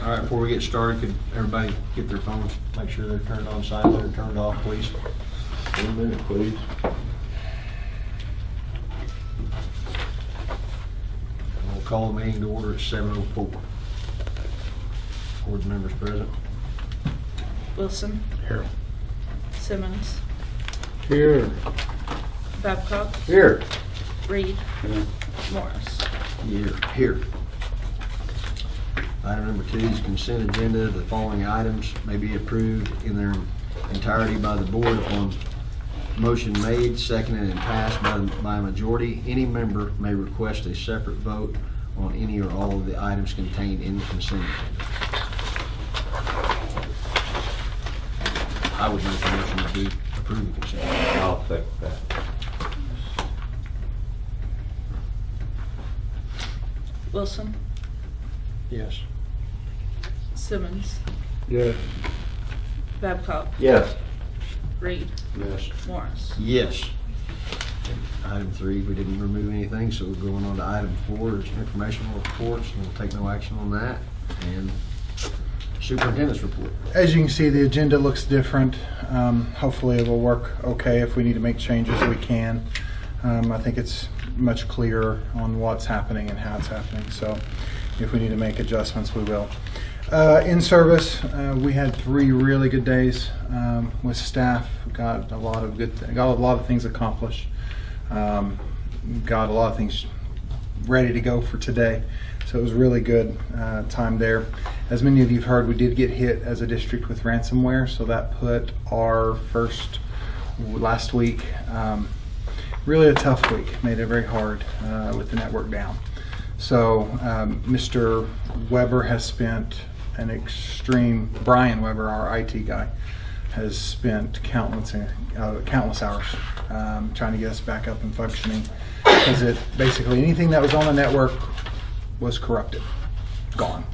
All right, before we get started, could everybody get their phones, make sure they're turned on silent or turned off, please? 1 minute, please. We'll call the meeting to order at 7:04. Board members present. Wilson, Here. Simmons, Here. Babcock, Here. Reed, Morris. Here. Item number 2 is consent agenda. The following items may be approved in their entirety by the board upon motion made, seconded, and passed by a majority. Any member may request a separate vote on any or all of the items contained in the consent agenda. I would make a motion to approve the consent agenda. I'll second that. Wilson, Yes. Simmons, Yes. Babcock, Yes. Reed, Yes. Morris. Yes. Item 3, we didn't remove anything, so we're going on to item 4, is informational reports, and we'll take no action on that. And superintendent's report. As you can see, the agenda looks different. Hopefully it will work okay. If we need to make changes, we can. I think it's much clearer on what's happening and how it's happening. So if we need to make adjustments, we will. In service, we had 3 really good days with staff. Got a lot of things accomplished. Got a lot of things ready to go for today. So it was really good time there. As many of you have heard, we did get hit as a district with ransomware, so that put our last week, really a tough week. Made it very hard with the network down. So Mr. Weber has spent Brian Weber, our IT guy, has spent countless hours trying to get us back up and functioning, because basically anything that was on the network was corrupted, gone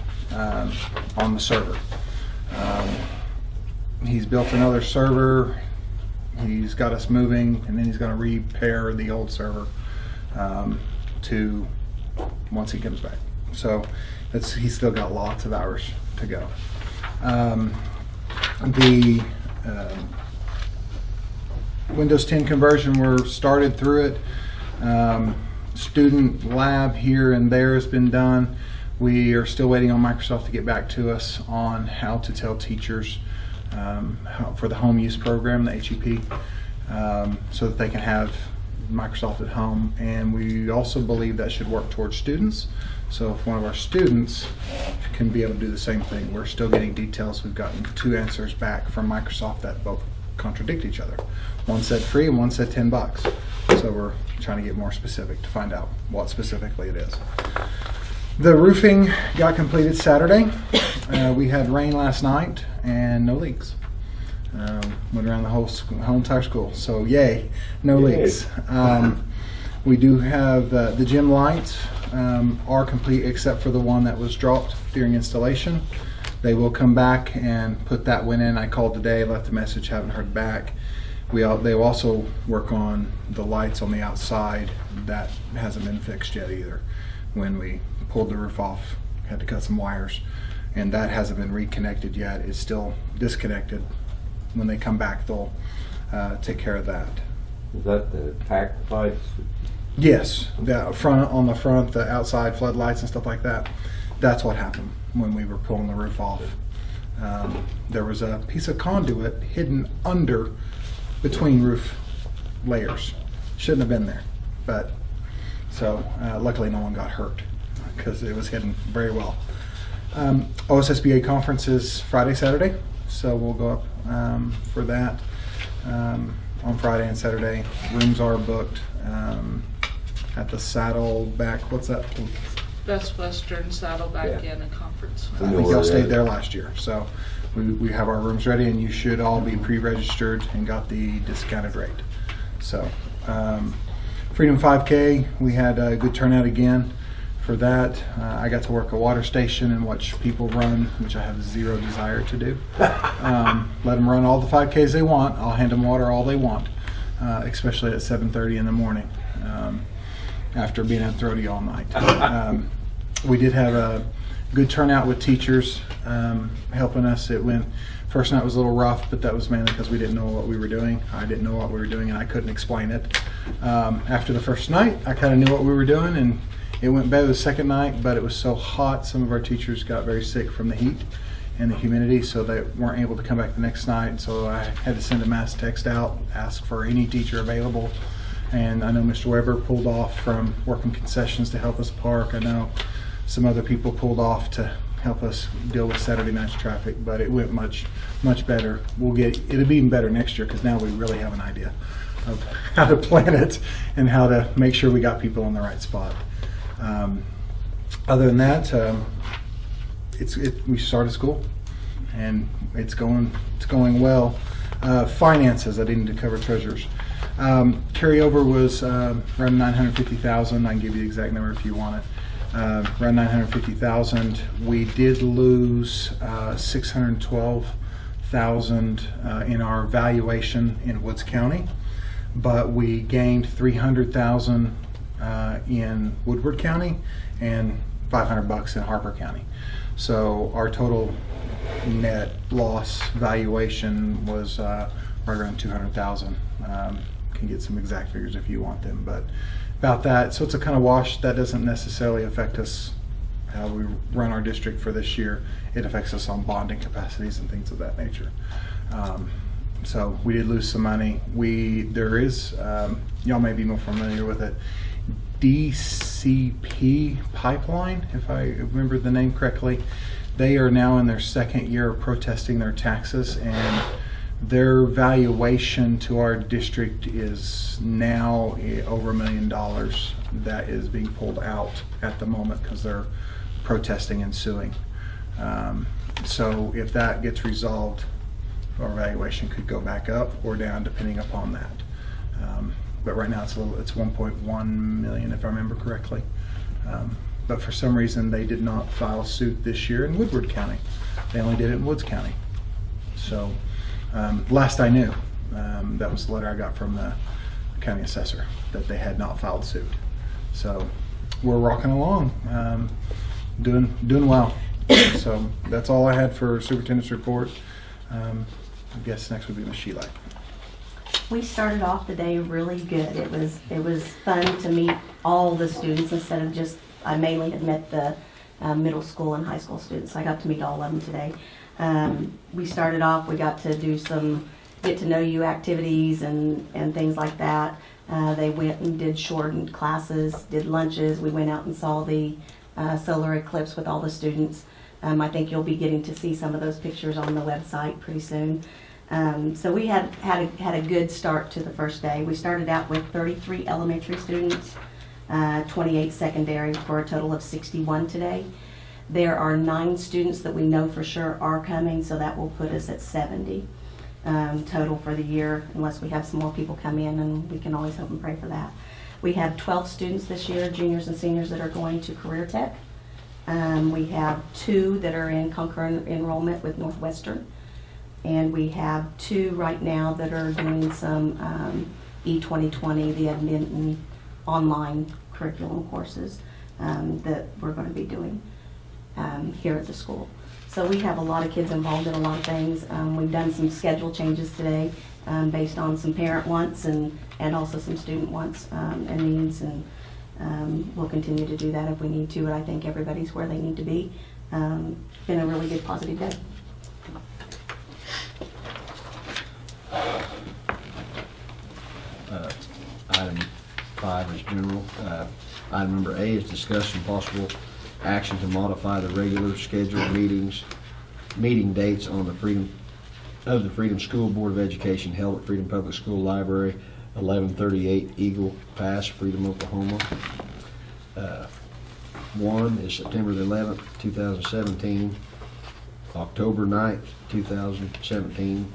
on the server. He's built another server, he's got us moving, and then he's going to repair the old server once he comes back. So he's still got lots of hours to go. The Windows 10 conversion, we're started through it. Student lab here and there has been done. We are still waiting on Microsoft to get back to us on how to tell teachers for the home use program, the HEP, so that they can have Microsoft at home. And we also believe that should work towards students. So if one of our students can be able to do the same thing, we're still getting details. We've gotten 2 answers back from Microsoft that both contradict each other. One said free and one said $10. So we're trying to get more specific to find out what specifically it is. The roofing got completed Saturday. We had rain last night and no leaks. Went around the whole entire school. So yay, no leaks. We do have the gym lights are complete except for the one that was dropped during installation. They will come back and put that one in. I called today, left a message, haven't heard back. They will also work on the lights on the outside. That hasn't been fixed yet either. When we pulled the roof off, had to cut some wires, and that hasn't been reconnected yet. It's still disconnected. When they come back, they'll take care of that. Is that the packed lights? Yes, on the front, the outside floodlights and stuff like that. That's what happened when we were pulling the roof off. There was a piece of conduit hidden between roof layers. Shouldn't have been there, but so luckily no one got hurt because it was hidden very well. OSSBA conference is Friday, Saturday, so we'll go up for that on Friday and Saturday. Rooms are booked at the Saddleback. What's that? Best Western Saddleback Inn and Conference. I think y'all stayed there last year, so we have our rooms ready, and you should all be pre-registered and got the discounted rate. So Freedom 5K, we had a good turnout again for that. I got to work a water station and watch people run, which I have zero desire to do. Let them run all the 5Ks they want. I'll hand them water all they want, especially at 7:30 in the morning after being at Throaty all night. We did have good turnout with teachers helping us. First night was a little rough, but that was mainly because we didn't know what we were doing. I didn't know what we were doing, and I couldn't explain it. After the first night, I kind of knew what we were doing, and it went better the second night, but it was so hot, some of our teachers got very sick from the heat and the humidity, so they weren't able to come back the next night. So I had to send a mass text out, ask for any teacher available. And I know Mr. Weber pulled off from working concessions to help us park. I know some other people pulled off to help us deal with Saturday night's traffic, but it went much better. It'll be even better next year, because now we really have an idea of how to plan it and how to make sure we got people in the right spot. Other than that, we started school and it's going well. Finances, I didn't cover treasurers. Carryover was around $950,000. I can give you the exact number if you want it. Around $950,000. We did lose $612,000 in our valuation in Woods County, but we gained $300,000 in Woodward County and $500 in Harper County. So our total net loss valuation was right around $200,000. Can get some exact figures if you want them, but about that. So it's a kind of wash. That doesn't necessarily affect us how we run our district for this year. It affects us on bonding capacities and things of that nature. So we did lose some money. There is, y'all may be more familiar with it, DCP Pipeline, if I remember the name correctly. They are now in their second year of protesting their taxes, and their valuation to our district is now over $1 million that is being pulled out at the moment because they're protesting and suing. So if that gets resolved, our valuation could go back up or down depending upon that. But right now it's 1.1 million if I remember correctly. But for some reason they did not file suit this year in Woodward County. They only did it in Woods County. So last I knew, that was the letter I got from the county assessor, that they had not filed suit. So we're rocking along, doing well. So that's all I had for superintendent's report. I guess next would be Ms. Sheila. We started off the day really good. It was fun to meet all the students instead of just, I mainly had met the middle school and high school students. I got to meet all of them today. We started off, we got to do some get to know you activities and things like that. They went and did shortened classes, did lunches. We went out and saw the solar eclipse with all the students. I think you'll be getting to see some of those pictures on the website pretty soon. So we had a good start to the first day. We started out with 33 elementary students, 28 secondary, for a total of 61 today. There are 9 students that we know for sure are coming, so that will put us at 70 total for the year, unless we have some more people come in, and we can always hope and pray for that. We have 12 students this year, juniors and seniors, that are going to Career Tech. We have 2 that are in concurrent enrollment with Northwestern, and we have 2 right now that are doing some E2020, the admin online curriculum courses that we're going to be doing here at the school. So we have a lot of kids involved in a lot of things. We've done some schedule changes today based on some parent wants and also some student wants and needs, and we'll continue to do that if we need to, but I think everybody's where they need to be. Been a really good positive day. Item 5 is general. Item number A is discussion possible action to modify the regular scheduled meeting dates on the Freedom School Board of Education held at Freedom Public School Library, 1138 Eagle Pass, Freedom, Oklahoma. 1 is September the 11th, 2017, October 9th, 2017,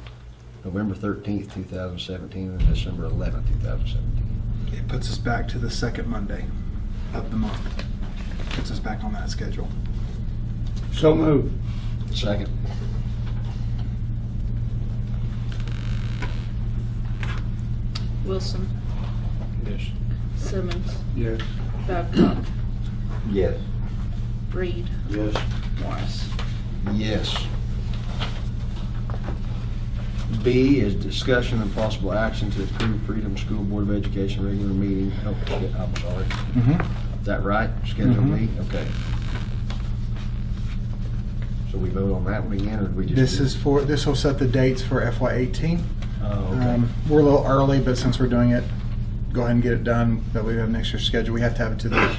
November 13th, 2017, and December 11th, 2017. It puts us back to the second Monday of the month. Puts us back on that schedule. So moved. Second. Wilson, Yes. Simmons, Yes. Babcock, Yes. Reed, Yes. Morris. Yes. B is discussion and possible action to approve Freedom School Board of Education regular meeting. Oh, I'm sorry. Is that right? Schedule B? Okay. So we vote on that one again, or do we just? This will set the dates for FY18. Oh, okay. We're a little early, but since we're doing it, go ahead and get it done, that we have next year's schedule. We have to have it to the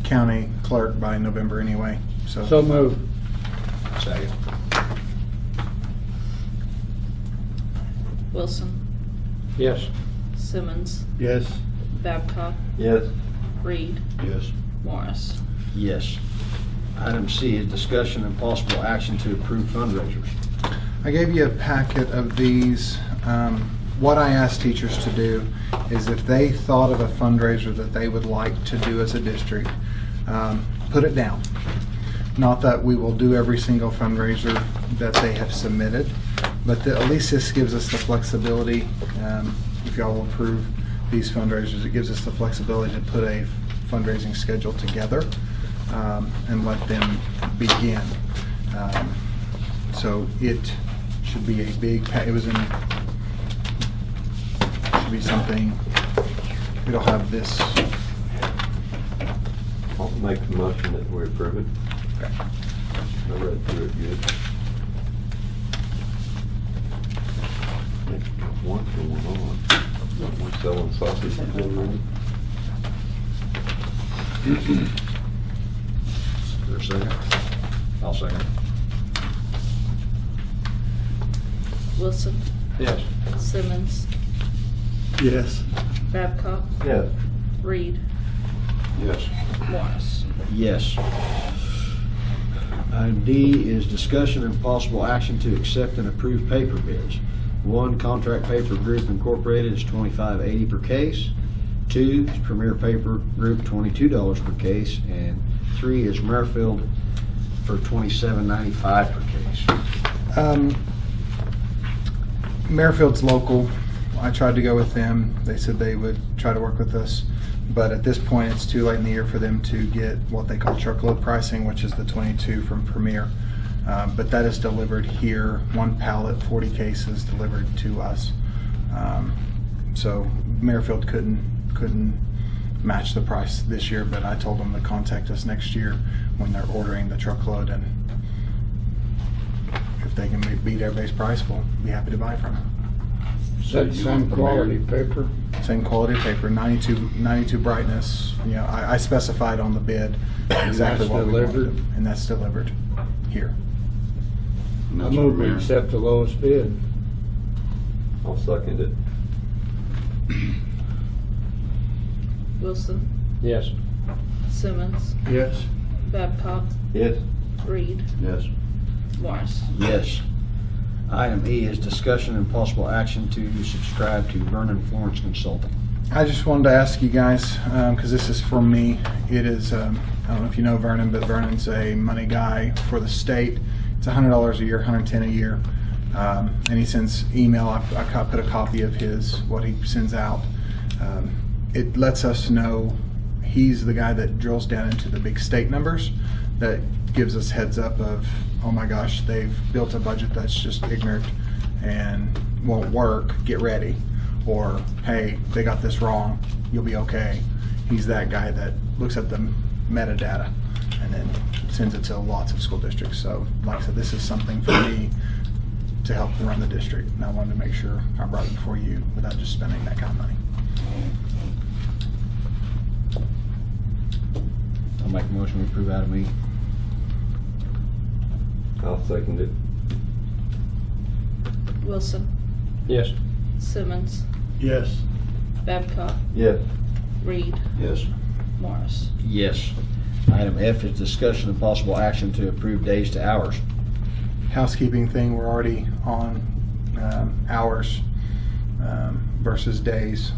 county clerk by November anyway, so. So moved. Second. Wilson, Yes. Simmons, Yes. Babcock, Yes. Reed, Yes. Morris. Yes. Item C is discussion and possible action to approve fundraisers. I gave you a packet of these. What I asked teachers to do is if they thought of a fundraiser that they would like to do as a district, put it down. Not that we will do every single fundraiser that they have submitted, but at least this gives us the flexibility. If y'all will approve these fundraisers, it gives us the flexibility to put a fundraising schedule together and let them begin. So it should be a big, it was in, should be something, we don't have this. I'll make the motion that we approve it. Okay. I read through it good. What's going on? We're selling sausages already. Is there a second? I'll second. Wilson, Yes. Simmons, Yes. Babcock, Yes. Reed, Yes. Morris. Yes. Item D is discussion and possible action to accept and approve paper bids. 1, Contract Paper Group Incorporated is $25.80 per case. 2 is Premier Paper Group, $22 per case. And 3 is Merrifield for $27.95 per case. Merrifield's local. I tried to go with them. They said they would try to work with us. But at this point, it's too late in the year for them to get what they call truckload pricing, which is the 22 from Premier. But that is delivered here, 1 pallet, 40 cases delivered to us. So Merrifield couldn't match the price this year, but I told them to contact us next year when they're ordering the truckload, and if they can beat everybody's price, we'll be happy to buy from them. Same quality paper? Same quality paper, 92 brightness. You know, I specified on the bid exactly That's what we wanted, delivered? and that's delivered here. I move we accept the lowest bid. I'll second it. Wilson, Yes. Simmons, Yes. Babcock, Yes. Reed, Yes. Morris. Yes. Item E is discussion and possible action to subscribe to Vernon Florence Consulting. I just wanted to ask you guys, because this is from me. It is, I don't know if you know Vernon, but Vernon's a money guy for the state. It's $100 a year, $110 a year. And he sends email. I put a copy of what he sends out. It lets us know he's the guy that drills down into the big state numbers, that gives us heads up of, oh my gosh, they've built a budget that's just ignorant and won't work, get ready. Or, hey, they got this wrong, you'll be okay. He's that guy that looks at the metadata and then sends it to lots of school districts. So, like I said, this is something for me to help run the district, and I wanted to make sure I brought it before you without just spending that kind of money. I'll make a motion to approve item E. I'll second it. Wilson, Yes. Simmons, Yes. Babcock, Yes. Reed, Yes. Morris. Yes. Item F is discussion and possible action to approve days to hours. Housekeeping thing, we're already on hours versus days.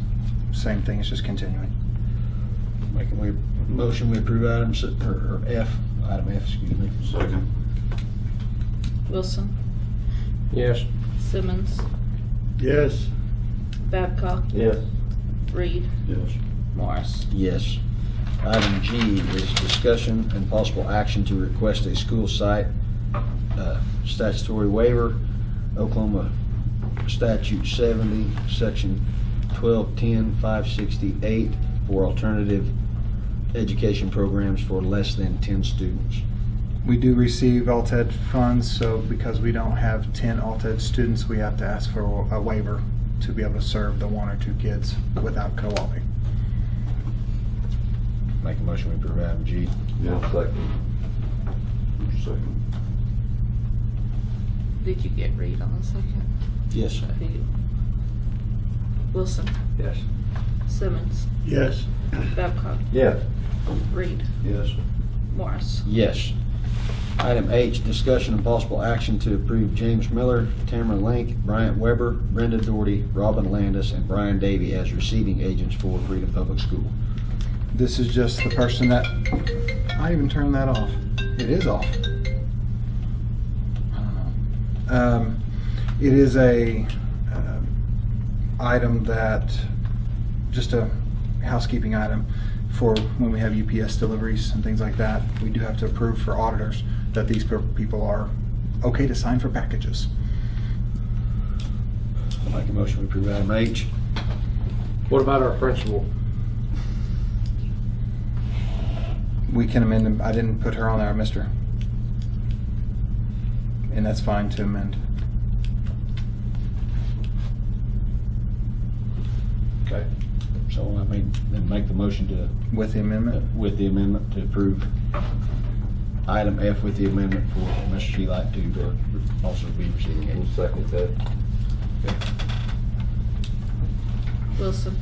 Same thing, it's just continuing. Making a motion we approve item F, item F, excuse me. Second. Wilson, Yes. Simmons, Yes. Babcock, Yes. Reed, Yes. Morris. Yes. Item G is discussion and possible action to request a school site statutory waiver, Oklahoma Statute 70, Section 1210-568, for alternative education programs for less than 10 students. We do receive LTED funds, so because we don't have 10 LTED students, we have to ask for a waiver to be able to serve the 1 or 2 kids without co-oping. Make a motion we approve item G. Yeah, second. Second. Did you get Reed on the second? Yes, sir. Wilson, Yes. Simmons, Yes. Babcock, Yes. Reed, Yes. Morris. Yes. Item H, discussion and possible action to approve James Miller, Tamara Link, Bryant Weber, Brenda Doherty, Robin Landis, and Brian Davey as receiving agents for Freedom Public School. This is just the person that, I even turned that off. It is off. I don't know. It is a item that, just a housekeeping item for when we have UPS deliveries and things like that. We do have to approve for auditors that these people are okay to sign for packages. I'll make a motion we approve item H. What about our principal? We can amend them. I didn't put her on there, I missed her. And that's fine to amend. Okay. So I then make the motion to, With the amendment? with the amendment to approve item F with the amendment for Mr. Sheelight to also be receiving We'll agent. second that. Wilson,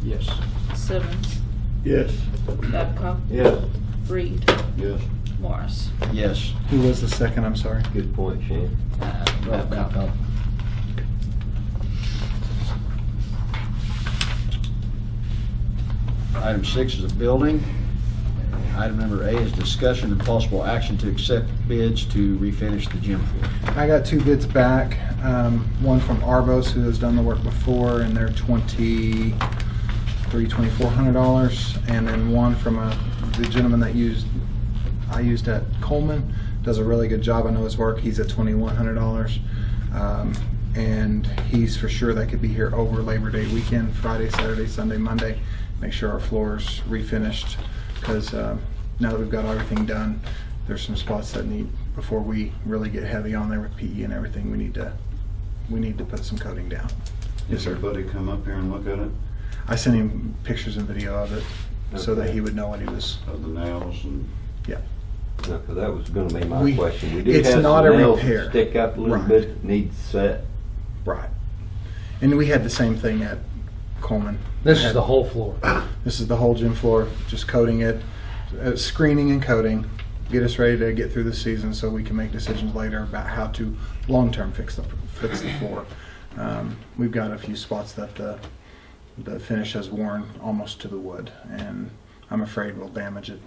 Yes. Simmons, Yes. Babcock, Yes. Reed, Yes. Morris. Yes. Who was the second, I'm sorry? Good point, Shane. Babcock. Item 6 is a building. Item number A is discussion and possible action to accept bids to refinish the gym floor. I got 2 bids back. One from Arbos, who has done the work before, and they're $2,400, and then one from the gentleman that I used at Coleman. Does a really good job. I know his work. He's at $2,100, and he's for sure that could be here over Labor Day weekend, Friday, Saturday, Sunday, Monday. Make sure our floor's refinished, because now that we've got everything done, there's some spots that need, before we really get heavy on there with PE and everything, we need to put some coating down. Yes, Does sir. everybody come up here and look at it, I sent him pictures and video of it so that he would know what he was. of the nails and? Yeah. No, 'cause that was gonna be my We- question. We do it's have not some a nails repair. that stick up a little Right. bit, needs set. Right. And we had the same thing at Coleman. This is the whole floor. This is the whole gym floor, just coating it, screening and coating, get us ready to get through the season so we can make decisions later about how to long-term fix the floor. We've got a few spots that the finish has worn almost to the wood, and I'm afraid we'll damage it.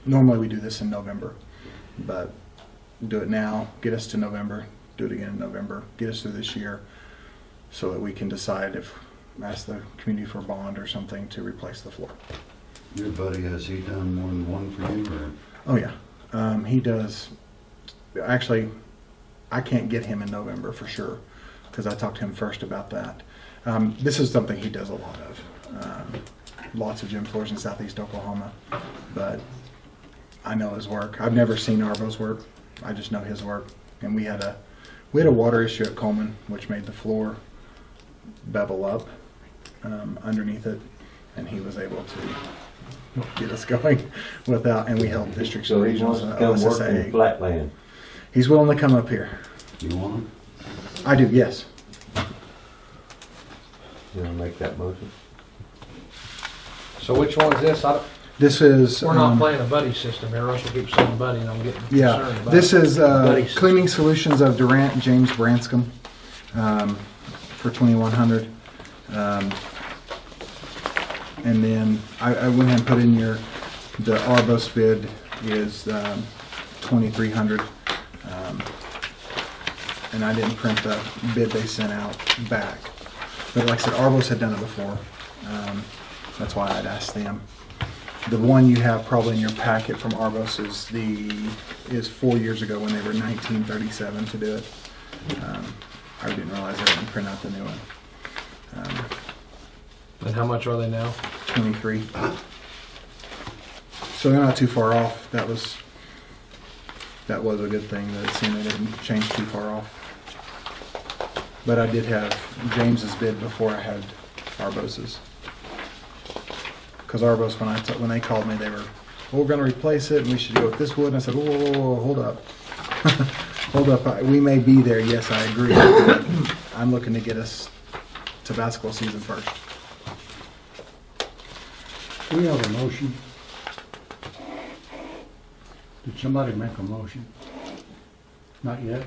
Normally we do this in November, but do it now, get us to November, do it again in November, get us through this year so that we can decide if, ask the community for a bond or something to replace the floor. Your buddy, has he done more than one for you, or? Oh, yeah. He does. Actually, I can't get him in November for sure, because I talked to him first about that. This is something he does a lot of. Lots of gym floors in southeast Oklahoma, but I know his work. I've never seen Arbo's work. I just know his work. And we had a water issue at Coleman, which made the floor bevel up underneath it, and he was able to get us going without, and we held districts and So he regions, wants to come work in OSSA. Flatland. He's willing to come up here. You want him? I do, yes. You wanna make that motion? So which one is this? This is. We're not playing a buddy system here. Russell keeps saying buddy, and I'm getting Yeah, concerned about this it. is Buddy system. Cleaning Solutions of Durant and James Branscombe for $2,100. And then I went ahead and put in the Arbos bid is $2,300. And I didn't print the bid they sent out back. But like I said, Arbos had done it before. That's why I'd asked them. The one you have probably in your packet from Arbos is 4 years ago when they were 1937 to do it. I didn't realize I didn't print out the new one. And how much are they now? 23. So they're not too far off. That was a good thing that it seemed they didn't change too far off. But I did have James's bid before I had Arbos's. Because Arbos, when they called me, they were, well, we're going to replace it and we should go with this wood. And I said, whoa, hold up. Hold up. We may be there. Yes, I agree. But I'm looking to get us to basketball season first. We have a motion. Did somebody make a motion? Not yet?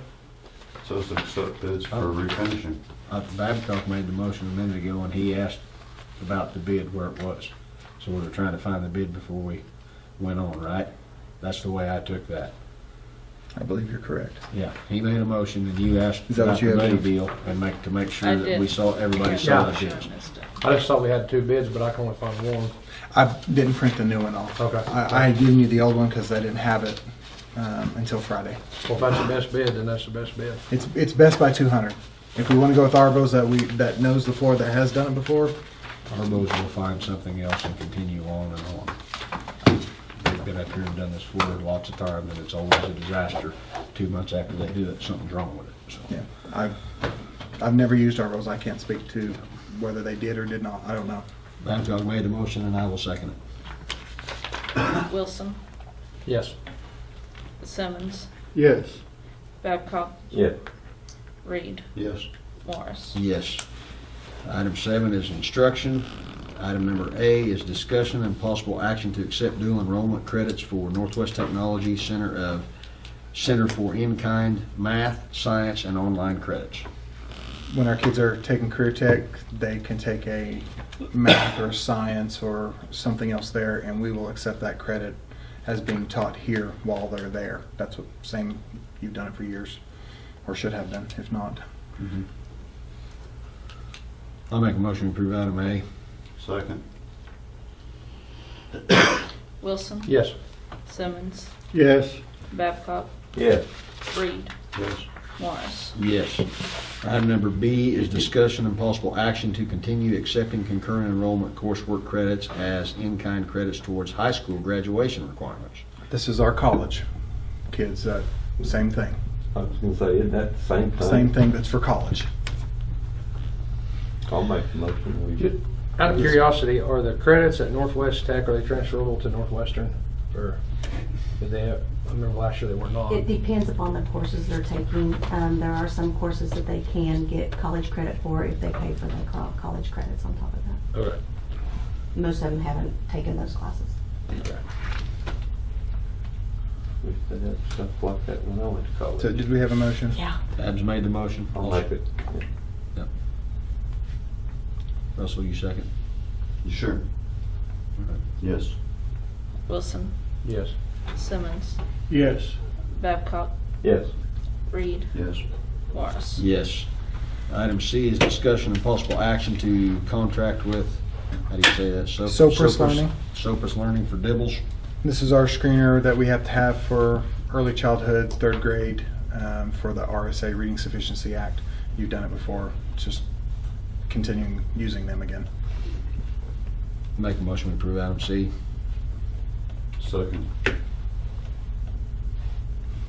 So it's accept bids for refinishing. Babcock made the motion a minute ago, and he asked about the bid where it was. So we were trying to find the bid before we went on, right? That's the way I took that. I believe you're correct. Yeah, he made a motion, and you asked Is that what about you the have, money Jim? deal, and to make I sure that did. we saw, everybody saw Yeah. the Sure, bids. missed it. I just thought we had 2 bids, but I can only find one. I didn't print the new one off. Okay. I had given you the old one because I didn't have it until Friday. Well, if that's the best bid, then that's the best bid. It's best by 200. If we want to go with Arbos that knows the floor, that has done it before, Arbos will find something else and continue on and on. They've been up here and done this for lots of time, and it's always a disaster. 2 months after they do it, something's wrong with it. So. yeah. I've never used Arbos. I can't speak to whether they did or did not. I don't know. Babcock made the motion, and I will second it. Wilson, Yes. Simmons, Yes. Babcock, Yeah. Reed, Yes. Morris. Yes. Item 7 is instruction. Item number A is discussion and possible action to accept dual enrollment credits for Northwest Technology Center for in-kind math, science, and online credits. When our kids are taking career tech, they can take a math or science or something else there, and we will accept that credit as being taught here while they're there. That's what, same, you've done it for years, or should have done, if not. I'll make a motion to approve item A. Second. Wilson, Yes. Simmons, Yes. Babcock, Yeah. Reed, Yes. Morris. Yes. Item number B is discussion and possible action to continue accepting concurrent enrollment coursework credits as in-kind credits towards high school graduation requirements. This is our college kids, same thing. I was gonna say, isn't that the same thing? Same thing, that's for college. I'll make the motion. Ju- Out of curiosity, are the credits at Northwest Tech, are they transferable to Northwestern? Or did they, I remember last year they were not. It depends upon the courses they're taking. There are some courses that they can get college credit for if they pay for the college credits on top of that. Okay. Most of them haven't taken those classes. Okay. Wish they had stuff like that when I went to college. So did we have a motion? Yeah. Babs made the motion. I'll make it. Russell, you second? You sure? Yes. Wilson, Yes. Simmons, Yes. Babcock, Yes. Reed, Yes. Morris. Yes. Item C is discussion and possible action to contract with, how do you say that? Sopris Learning. Sopris Learning for Dibbles. This is our screener that we have to have for early childhood, 3rd grade, for the RSA Reading Sufficiency Act. You've done it before, it's just continuing using them again. Make a motion to approve item C. Second.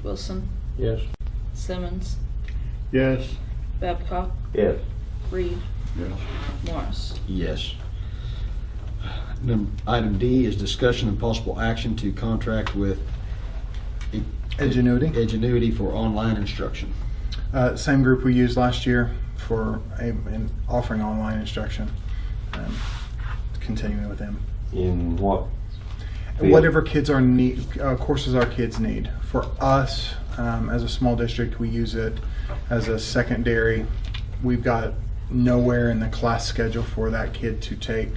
Wilson, Yes. Simmons, Yes. Babcock, Yes. Reed, Yes. Morris. Yes. Item D is discussion and possible action to contract with Edgenuity. Edgenuity for online instruction. Same group we used last year for offering online instruction. Continuing with them. In what? field? Whatever courses our kids need. For us, as a small district, we use it as a secondary. We've got nowhere in the class schedule for that kid to take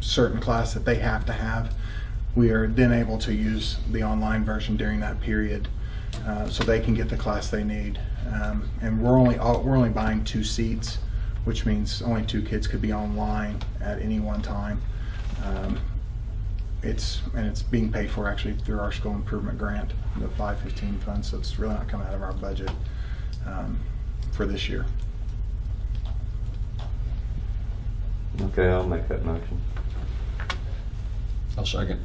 certain class that they have to have. We are then able to use the online version during that period, so they can get the class they need. And we're only buying 2 seats, which means only 2 kids could be online at any one time. it's being paid for actually through our school improvement grant, the 515 fund, so it's really not coming out of our budget for this year. Okay, I'll make that motion. I'll second.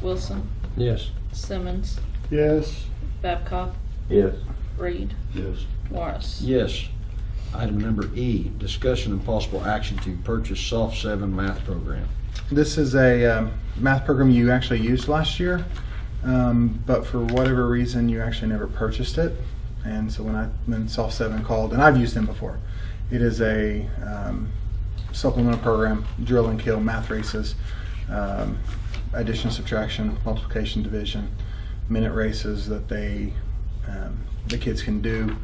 Wilson, Yes. Simmons, Yes. Babcock, Yes. Reed, Yes. Morris. Yes. Item number E, discussion and possible action to purchase Soft 7 math program. This is a math program you actually used last year, but for whatever reason you actually never purchased it. And so when Soft 7 called, and I've used them before, it is a supplemental program, drill and kill, math races, addition, subtraction, multiplication, division, minute races that the kids can do.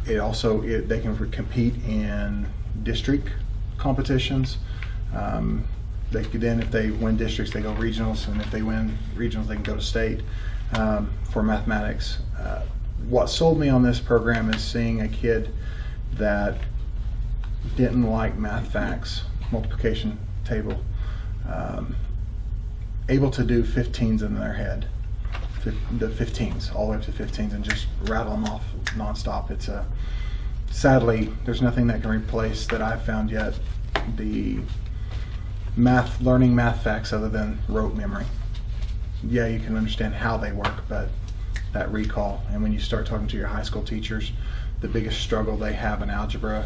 It also, they can compete in district competitions. They could then, if they win districts, they go regionals, and if they win regionals, they can go to state for mathematics. What sold me on this program is seeing a kid that didn't like math facts, multiplication table, able to do 15s in their head, the 15s, all the way up to 15s, and just rattle them off nonstop. It's sadly, there's nothing that can replace that I've found yet the learning math facts other than rote memory. Yeah, you can understand how they work, but that recall, and when you start talking to your high school teachers, the biggest struggle they have in algebra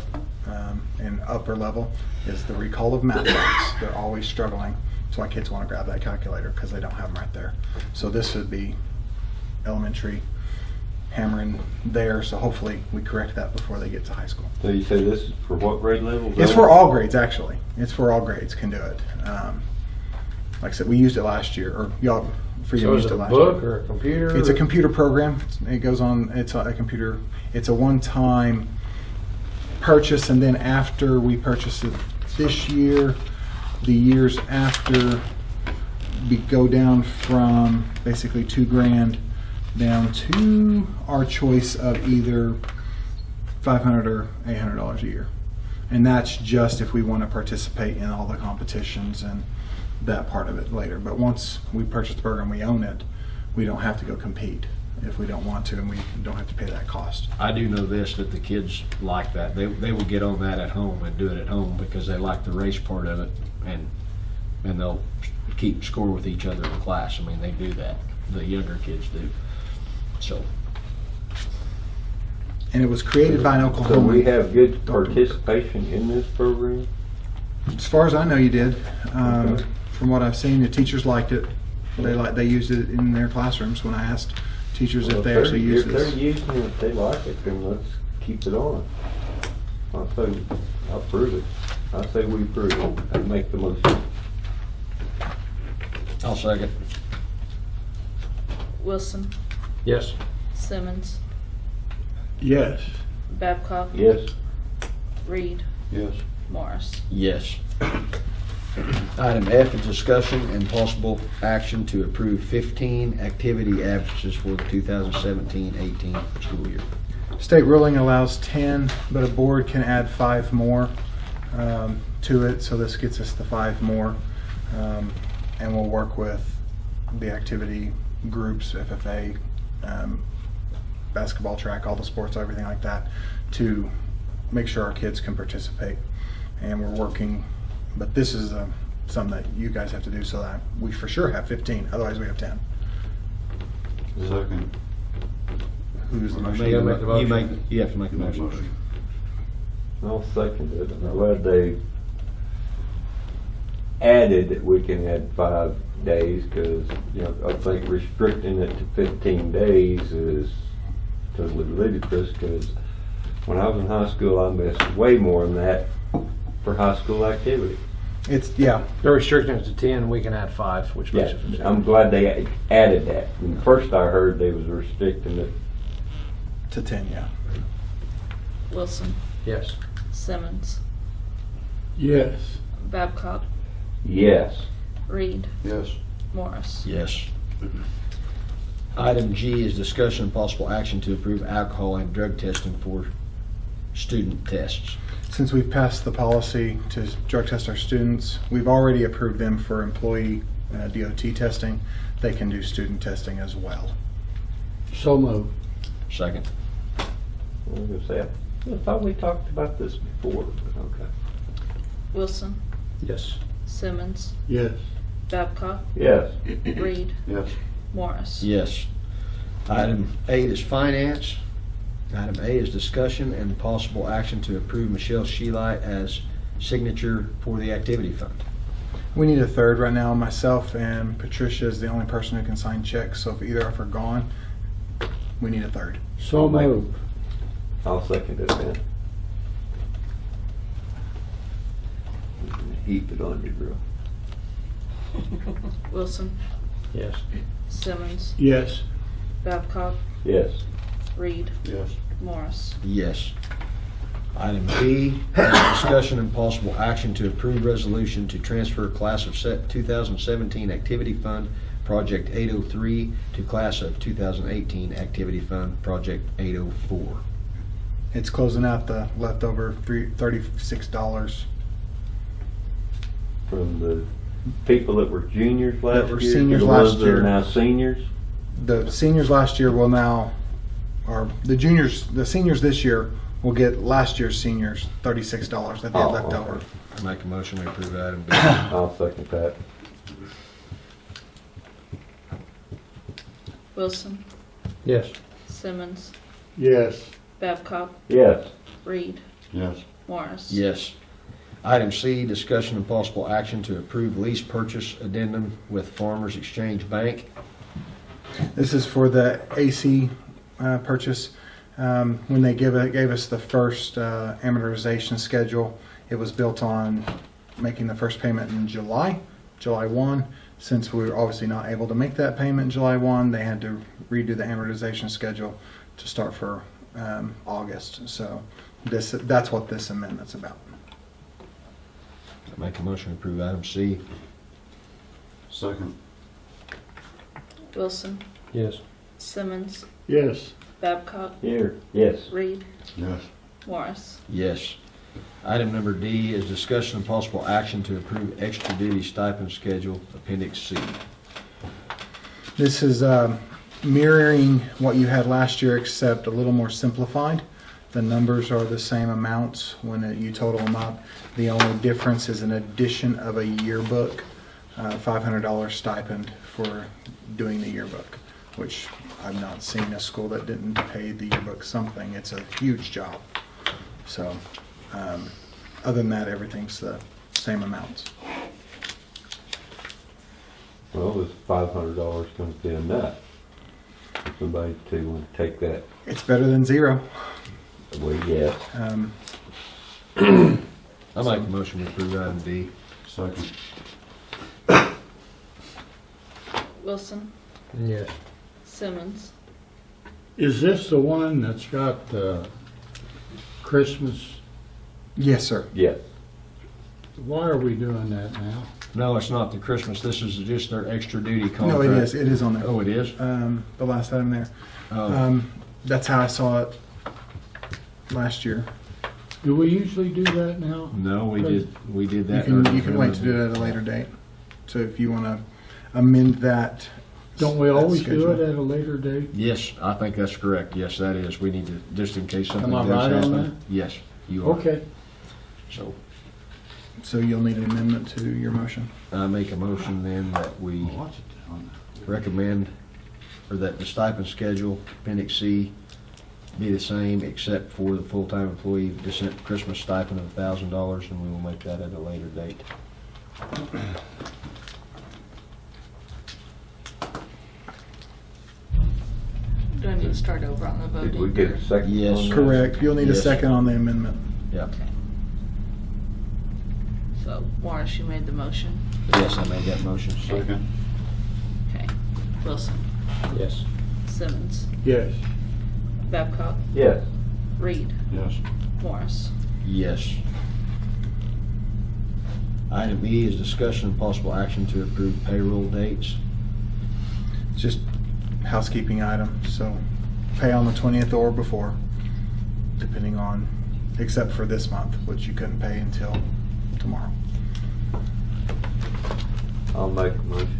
in upper level is the recall of math facts. They're always struggling. That's why kids want to grab that calculator, because they don't have them right there. So this would be elementary hammering there, so hopefully we correct that before they get to high school. So you say this is for what grade level? It's for all grades, actually. It's for all grades can do it. Like I said, we used it last year, or y'all, for you So is used it it a last book year. or a computer? It's a computer program. It goes on, it's a computer, it's a one-time purchase, and then after we purchase it this year, the years after, we go down from basically $2,000 down to our choice of either $500 or $800 a year. And that's just if we want to participate in all the competitions and that part of it later. But once we purchase the program, we own it, we don't have to go compete if we don't want to, and we don't have to pay that cost. I do know this, that the kids like that. They will get on that at home and do it at home because they like the race part of it, and they'll keep score with each other in class. I mean, they do that. The younger kids do. So, And it was created by an So Oklahoma. we have good participation in this program? As far as I know, you did. Okay. From what I've seen, the teachers liked it. They used it in their classrooms when I asked teachers if they actually used If they're this. using it, if they like it, then let's keep it on. I say, I approve it. I say we approve it and make the motion. I'll second. Wilson, Yes. Simmons, Yes. Babcock, Yes. Reed, Yes. Morris. Yes. Item F is discussion and possible action to approve 15 activity absences for the 2017-18 school year. State ruling allows 10, but a board can add 5 more to it, so this gets us the 5 more. And we'll work with the activity groups, FFA, basketball, track, all the sports, everything like that, to make sure our kids can participate. And we're working, but this is something that you guys have to do so that we for sure have 15, otherwise we have 10. Second. Who's the You motion? make the motion. You have to make the motion. I'll second it. I'm glad they added that we can add 5 days, because, you know, I think restricting it to 15 days is totally ludicrous, because when I was in high school, I missed way more than that for high school activity. It's, yeah, They're restricting it to 10, we can add 5, which makes Yeah, it. I'm glad they added that. When first I heard they was restricting it. to 10, yeah. Wilson, Yes. Simmons, Yes. Babcock, Yes. Reed, Yes. Morris. Yes. Item G is discussion and possible action to approve alcohol and drug testing for student tests. Since we've passed the policy to drug test our students, we've already approved them for employee DOT testing. They can do student testing as well. So moved. Second. I was gonna say, I thought we talked about this before, but okay. Wilson, Yes. Simmons, Yes. Babcock, Yes. Reed, Yes. Morris. Yes. Item 8 is finance. Item A is discussion and possible action to approve Michelle Sheelight as signature for the activity fund. We need a third right now. Myself and Patricia is the only person who can sign checks, so if either of us are gone, we need a third. So moved. I'll second it then. Heap it on you, bro. Wilson, Yes. Simmons, Yes. Babcock, Yes. Reed, Yes. Morris. Yes. Item B is discussion and possible action to approve resolution to transfer class of 2017 activity fund project 803 to class of 2018 activity fund project 804. It's closing out the leftover $36. From the people that were juniors last were year. seniors to the last ones that year. are now seniors. The seniors last year will now, or the seniors this year will get last year's seniors $36 that they had Oh, left okay. over. I make a motion to approve item B. I'll second that. Wilson, Yes. Simmons, Yes. Babcock, Yes. Reed, Yes. Morris. Yes. Item C, discussion and possible action to approve lease purchase addendum with Farmers Exchange Bank. This is for the AC purchase. When they gave us the first amortization schedule, it was built on making the first payment in July 1. Since we were obviously not able to make that payment July 1, they had to redo the amortization schedule to start for August. So that's what this amendment's about. I make a motion to approve item C. Second. Wilson, Yes. Simmons, Yes. Babcock, Here. Yes. Reed, Yes. Morris. Yes. Item number D is discussion and possible action to approve extra duty stipend schedule, Appendix C. This is mirroring what you had last year, except a little more simplified. The numbers are the same amounts when you total them up. The only difference is an addition of a yearbook, $500 stipend for doing the yearbook, which I've not seen a school that didn't pay the yearbook something. It's a huge job. So, other than that, everything's the same amounts. Well, is $500 going to be enough for somebody to take that? It's better than zero. Well, yes. I make a motion to approve item D. Second. Wilson, Yes. Simmons, Is this the one that's got Christmas? Yes, sir. Yes. Why are we doing that now? No, it's not the Christmas. This is just their extra duty contract. No, it is. It is on there. Oh, it is? The last item there. Oh. That's how I saw it last year. Do we usually do that now? No, we did that. You can wait to do it at a later date. So if you want to amend that. Don't we always do schedule. it at a later date? Yes, I think that's correct. Yes, that is. We need to, just in case something Am I does right on happen. that? Yes, you are. Okay. So So you'll need an amendment to your motion. I make a motion then that we What's it on? recommend, or that the stipend schedule, Appendix C, be the same except for the full-time employee Christmas stipend of $1,000, and we will make that at a later date. do I need to start over on the voting? Did we get or- a second? Yes. on that? Correct. You'll need a Yes. second on the amendment. Yeah. Okay. So, Morris, you made the motion. Yes, I made that motion. Second. Okay. Wilson, Yes. Simmons, Yes. Babcock, Yes. Reed, Yes. Morris. Yes. Item E is discussion and possible action to approve payroll dates. Just housekeeping item. So pay on the 20th or before, depending on except for this month, which you couldn't pay until tomorrow. I'll make a motion.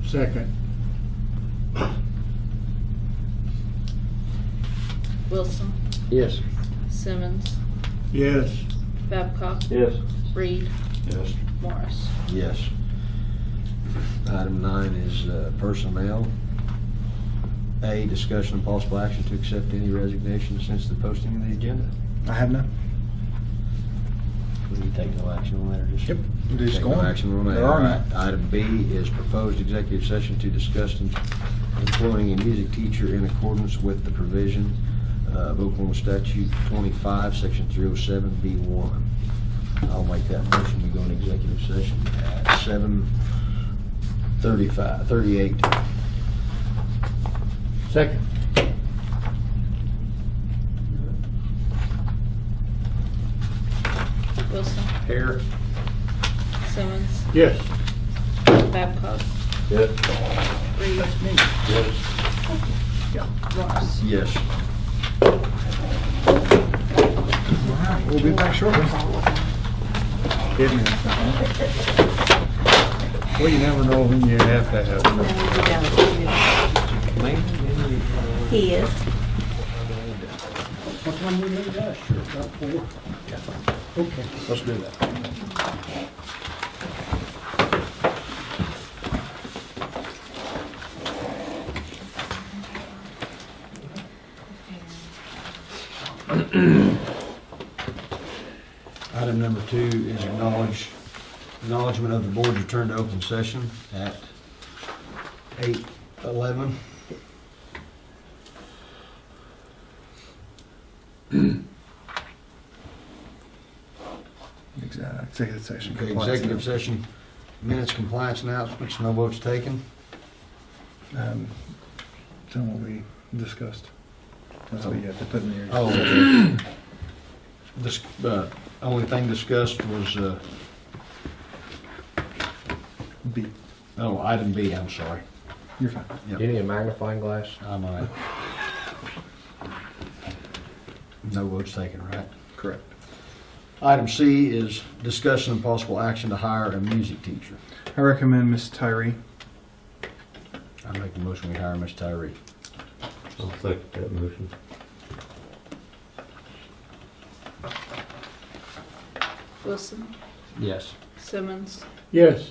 Second. Wilson, Yes. Simmons, Yes. Babcock, Yes. Reed, Yes. Morris. Yes. Item 9 is personnel. A, discussion and possible action to accept any resignation since the posting of the agenda. I have none. We need to take no action on that, or just? Yep, just Take go no on. action on that. There are All right. none. Item B is proposed executive session to discuss employing a music teacher in accordance with the provision of Oklahoma Statute 25, Section 307B1. I'll make that motion. We go into executive session at 7:38. Second. Wilson, Here. Simmons, Yes. Babcock, Yes. Reed, Yes. Morris. Yes. We'll be back shortly. Hit me. Well, you never know when you have to have them. He is. What time we leave that? Sure, about 4. Okay. Let's do that. Item number 2 is acknowledgement of the board's return to open session at 8:11. Executive session. Okay, compliance. executive session minutes compliance announcements, no votes taken. Tell them what we discussed. That's what you have to put in your. Oh, okay. This, only thing discussed was, B. item B, I'm sorry. You're fine. Do you need a magnifying glass? I might. No votes taken, right? Correct. Item C is discussion and possible action to hire a music teacher. I recommend Miss Tyree. I make the motion we hire Ms. Tyree. I'll second that motion. Wilson, Yes. Simmons, Yes.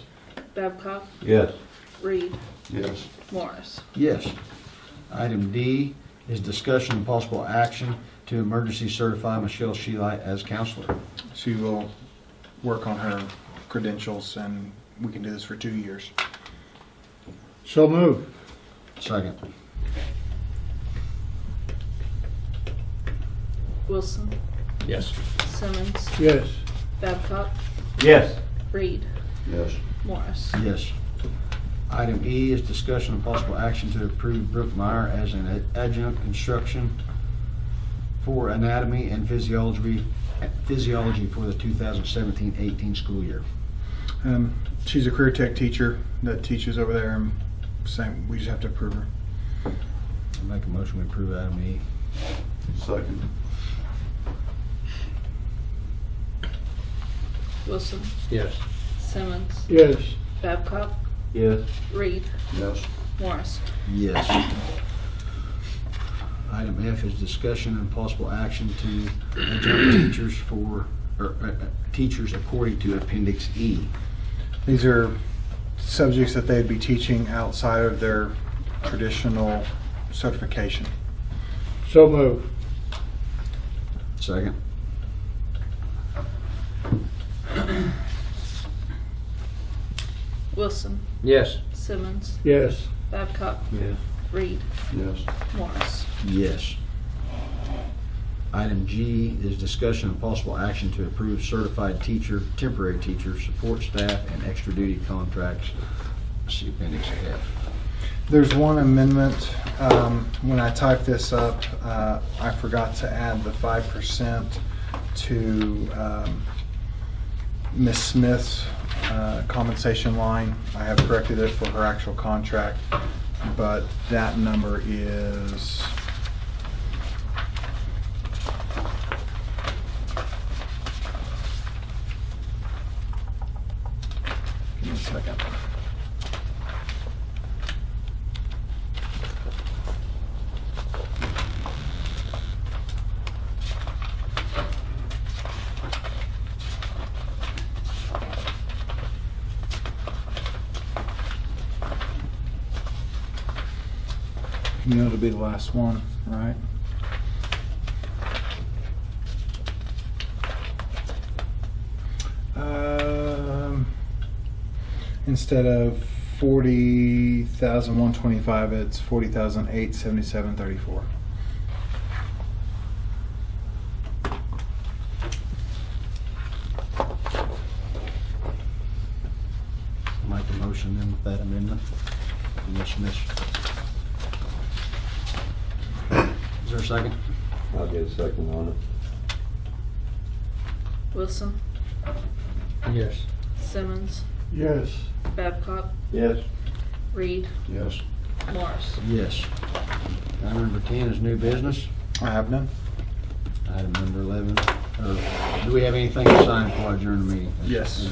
Babcock, Yes. Reed, Yes. Morris. Yes. Item D is discussion and possible action to emergency certify Michelle Sheelight as counselor. She will work on her credentials, and we can do this for 2 years. So move. Second. Wilson, Yes. Simmons, Yes. Babcock, Yes. Reed, Yes. Morris. Yes. Item E is discussion and possible action to approve Brooke Meyer as an adjunct instruction for anatomy and physiology for the 2017-18 school year. She's a career tech teacher that teaches over there, and same, we just have to approve her. I make a motion we approve item E. Second. Wilson, Yes. Simmons, Yes. Babcock, Yes. Reed, Yes. Morris. Yes. Item F is discussion and possible action to adjunct teachers teachers according to Appendix E. These are subjects that they'd be teaching outside of their traditional certification. So move. Second. Wilson, Yes. Simmons, Yes. Babcock, Yes. Reed, Yes. Morris. Yes. Item G is discussion and possible action to approve certified teacher, temporary teacher, support staff, and extra duty contracts. See Appendix F. There's one amendment. When I typed this up, I forgot to add the 5% to Ms. Smith's compensation line. I have corrected it for her actual contract, but that number is You know, it'll be the last one, right? Instead of 40,125, it's 40,877.34. Make a motion then with that amendment. Yes, miss. Is there a second? I'll get a second on it. Wilson, Yes. Simmons, Yes. Babcock, Yes. Reed, Yes. Morris. Yes. Item number 10 is new business. I have none. Item number 11, do we have anything to sign before I adjourn the meeting? Yes.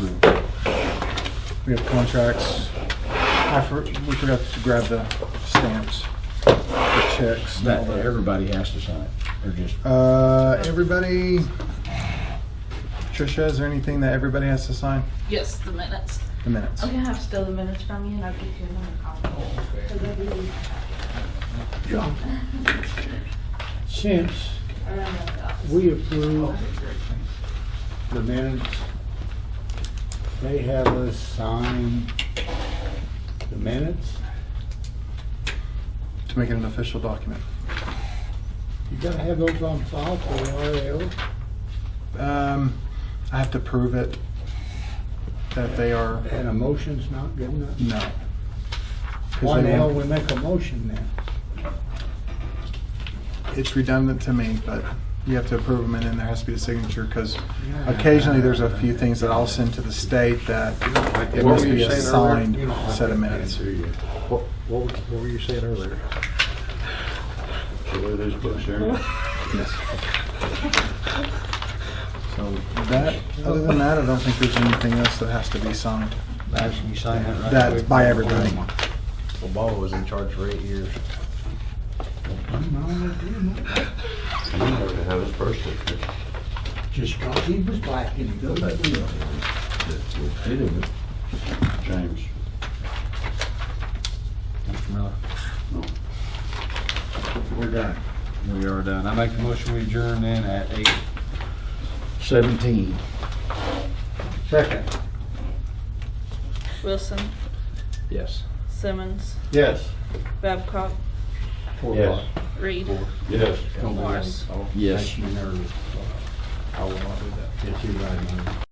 We have contracts. We forgot to grab the stamps, the checks. and all That everybody has to sign, or just, Everybody, Tricia, is there anything that everybody has to sign? Yes, the minutes. The minutes. I'm gonna have to steal the minutes from you and I'll get you another copy. John, since we approve the minutes, they have us sign the minutes. To make it an official document. You gotta have those on file for the RL, I have to prove it that they are, and a motion's not good enough. no. 'Cause Why they the hell won't- we make a motion then? It's redundant to me, but you have to approve them and then there has to be a signature because occasionally there's a few things that I'll send to the state that it What must were you be a saying signed earlier? set of minutes. What were you saying earlier? So where those books there? Yes. So that, other than that, I don't think there's anything else that has to be signed. you sign that right? That's by everybody. Well, Ball was in charge for 8 years. You never have his personal. Just cause he was black and he goes. James. Mr. Miller. No. We're done. We are done. I make the motion we adjourn then at 8:17. Second. Wilson, Yes. Simmons, Yes. Babcock, Yes. Reed, Yes. Morris. Yes. I will not do that. Yes, you're right, man.